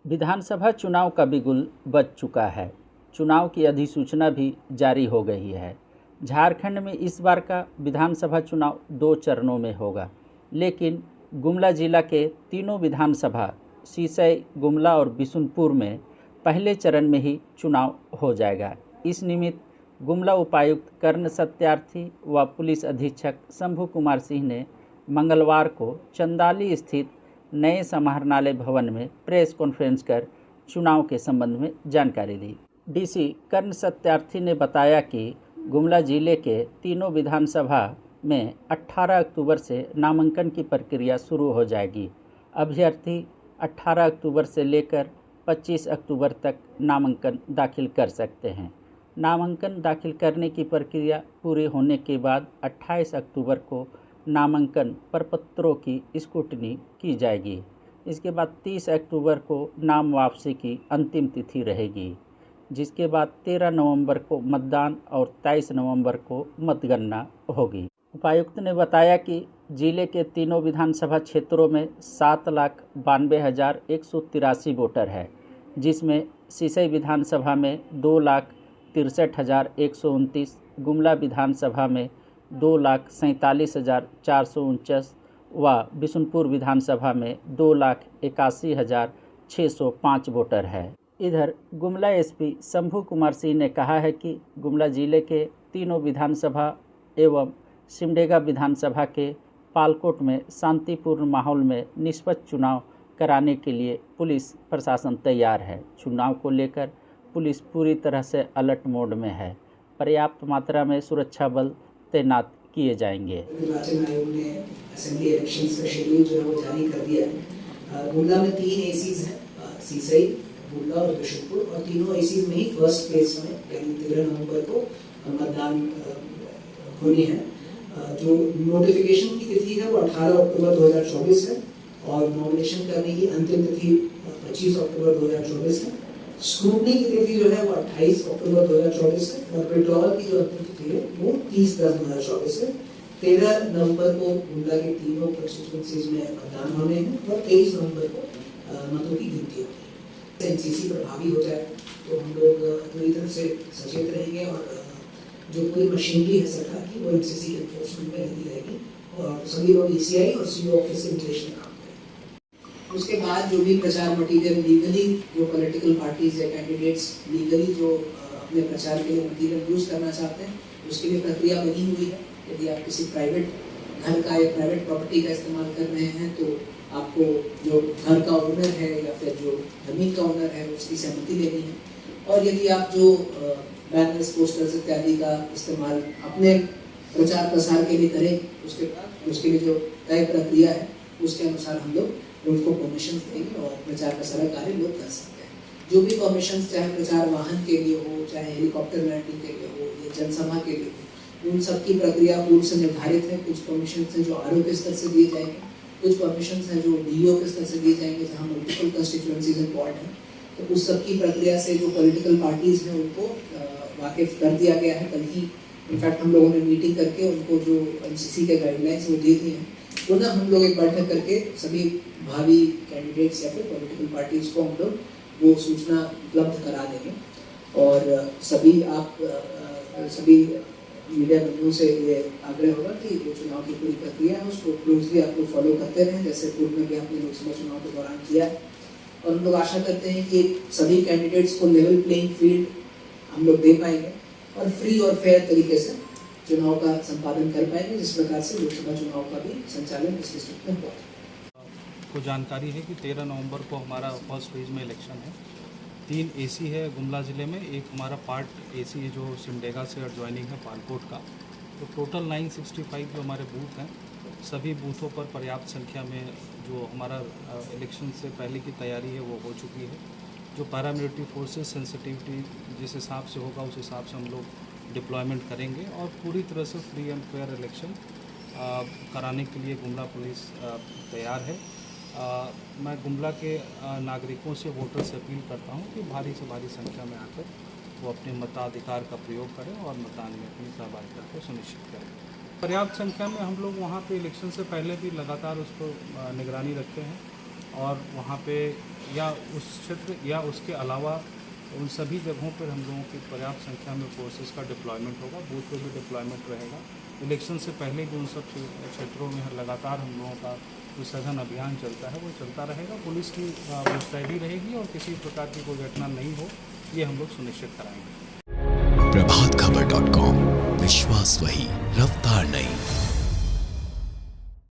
विधानसभा चुनाव का बिगुल बज चुका है। चुनाव की अधिसूचना भी जारी हो गई है। झारखंड में इस बार का विधानसभा चुनाव 2 चरणों में होगा, लेकिन गुमला जिला के तीनों विधानसभा सिसई, गुमला और बिशुनपुर में पहले चरण में ही चुनाव हो जाएगा। इस निमित्त गुमला उपायुक्त कर्ण सत्यार्थी व पुलिस अधीक्षक शंभू कुमार सिंह ने मंगलवार को चंदाली स्थित नए समाहरणालय भवन में प्रेस कॉन्फ्रेंस कर चुनाव के संबंध में जानकारी दी। डीसी कर्ण सत्यार्थी ने बताया कि गुमला जिले के तीनों विधानसभा में 18 अक्टूबर से नामांकन की प्रक्रिया शुरू हो जाएगी। अभ्यर्थी 18 अक्टूबर से लेकर 25 अक्टूबर तक नामांकन दाखिल कर सकते हैं। नामांकन दाखिल करने की प्रक्रिया पूरी होने के बाद 28 अक्टूबर को नामांकन प्रपत्रों की स्क्रूटनी की जाएगी। इसके बाद 30 अक्टूबर को नाम वापसी की अंतिम तिथि रहेगी, जिसके बाद 13 नवंबर को मतदान और 23 नवंबर को मतगणना होगी। उपायुक्त ने बताया कि जिले के तीनों विधानसभा क्षेत्रों में 7,92,183 वोटर है, जिसमें सिसई विधानसभा में 2,63,129, गुमला विधानसभा में 2,47,449 व बिशुनपुर विधानसभा में 2,81,605 वोटर है। इधर गुमला एसपी शंभू कुमार सिंह ने कहा है कि गुमला जिले के तीनों विधानसभा एवं सिमडेगा विधानसभा के पालकोट में शांतिपूर्ण माहौल में निष्पक्ष चुनाव कराने के लिए पुलिस प्रशासन तैयार है। चुनाव को लेकर पुलिस पूरी तरह से अलर्ट मोड में है। पर्याप्त मात्रा में सुरक्षा बल तैनात किए जाएंगे। निर्वाचन आयोग ने असेंबली इलेक्शंस का शेड्यूल जो है वो जारी कर दिया है। गुमला में 3 एसीज हैं, सिसई, गुमला और बिशुनपुर, और तीनों एसीज में ही फर्स्ट फेज में यानी 13 नवंबर को मतदान होनी है। जो नोटिफिकेशन की तिथि है वो 18 अक्टूबर 2024 है और नॉमिनेशन करने की अंतिम तिथि 25 अक्टूबर 2024 है। स्क्रूटनी की तिथि जो है वो 28 अक्टूबर 2024 है और विड्रॉल की जो अंतिम तिथि है वो 30/10/2024 है। 13 नवंबर को गुमला के तीनों कंस्टिट्यूएंसीज में मतदान होने हैं और 23 नवंबर को मतों की गिनती होगी। एनसीसी प्रभावी हो जाए तो हम लोग पूरी तरह से सचेत रहेंगे और जो पूरी मशीनरी है सरकार की वो एनसीसी के एनफोर्समेंट में लगी रहेगी और सभी लोग ईसीआई और सीओ ऑफिस के निर्देश में काम करेंगे। उसके बाद जो भी प्रचार मटीरियल लीगली जो पॉलिटिकल पार्टीज या कैंडिडेट्स लीगली जो अपने प्रचार के लिए मटीरियल यूज करना चाहते हैं उसके लिए प्रक्रिया बनी हुई है। यदि आप किसी प्राइवेट घर का या प्राइवेट प्रॉपर्टी का इस्तेमाल कर रहे हैं तो आपको जो घर का ओनर है या फिर जो जमीन का ओनर है उसकी सहमति लेनी है। और यदि आप जो बैनर्स, पोस्टर्स इत्यादि का इस्तेमाल अपने प्रचार प्रसार के लिए करें उसके लिए जो तय प्रक्रिया है उसके अनुसार हम लोग उनको परमिशन देंगे और प्रचार प्रसार कार्य लोग कर सकते हैं। जो भी परमिशन चाहे प्रचार वाहन के लिए हो, चाहे हेलीकॉप्टर लैंडिंग के लिए हो या जनसभा के लिए हो, उन सब की प्रक्रिया पूर्व से निर्धारित है। कुछ परमिशन हैं जो आरओ के स्तर से दिए जाएंगे, कुछ परमिशन हैं जो डीओ के स्तर से दिए जाएंगे जहाँ मल्टीपल कंस्टिट्यूएंसीज इन्वॉल्व हैं। तो उस सब की प्रक्रिया से जो पॉलिटिकल पार्टीज हैं उनको वाकिफ कर दिया गया है। कल ही इनफैक्ट हम लोगों ने मीटिंग करके उनको जो एमसीसी के गाइडलाइंस वो दे दिए हैं। पुनः हम लोग एक बैठक करके सभी भावी कैंडिडेट्स या फिर पॉलिटिकल पार्टीज को हम लोग वो सूचना उपलब्ध करा देंगे। और सभी मीडिया बंधुओं से ये आग्रह होगा कि जो चुनाव की पूरी प्रक्रिया है उसको क्लोजली आप लोग फॉलो करते रहें, जैसे पूर्व में भी आपने लोकसभा चुनाव के दौरान किया है। और हम लोग आशा करते हैं कि सभी कैंडिडेट्स को लेवल प्लेइंग फील्ड हम लोग दे पाएंगे और फ्री और फेयर तरीके से चुनाव का संपादन कर पाएंगे, जिस प्रकार से लोकसभा चुनाव का भी संचालन इस डिस्ट्रिक्ट में हुआ। को जानकारी है कि 13 नवंबर को हमारा फर्स्ट फेज में इलेक्शन है। 3 एसी है गुमला ज़िले में, एक हमारा पार्ट एसी है जो सिमडेगा से एडजॉइनिंग है पालकोट का। तो टोटल 965 जो हमारे बूथ हैं, सभी बूथों पर पर्याप्त संख्या में जो हमारा इलेक्शन से पहले की तैयारी है वो हो चुकी है। जो पैरामिलिट्री फोर्सेस सेंसिटिविटी जिस हिसाब से होगा उस हिसाब से हम लोग डिप्लॉयमेंट करेंगे और पूरी तरह से फ्री एंड फेयर इलेक्शन कराने के लिए गुमला पुलिस तैयार है। मैं गुमला के नागरिकों से, वोटर से अपील करता हूं कि भारी से भारी संख्या में आकर वो अपने मताधिकार का प्रयोग करें और मतदान में अपनी सहभागिता को सुनिश्चित करें। पर्याप्त संख्या में हम लोग वहाँ पे इलेक्शन से पहले भी लगातार उसको निगरानी रखे हैं और वहाँ पे या उस क्षेत्र या उसके अलावा उन सभी जगहों पर हम लोगों की पर्याप्त संख्या में फोर्सेस का डिप्लॉयमेंट होगा, बूथ पे भी डिप्लॉयमेंट रहेगा। इलेक्शन से पहले भी उन सब क्षेत्रों में लगातार हम लोगों का जो सघन अभियान चलता है वो चलता रहेगा। पुलिस की मुस्तैदी रहेगी और किसी प्रकार की कोई घटना नहीं हो, ये हम लोग सुनिश्चित कराएंगे। प्रभातखबर.com, विश्वास वही, रफ्तार नहीं।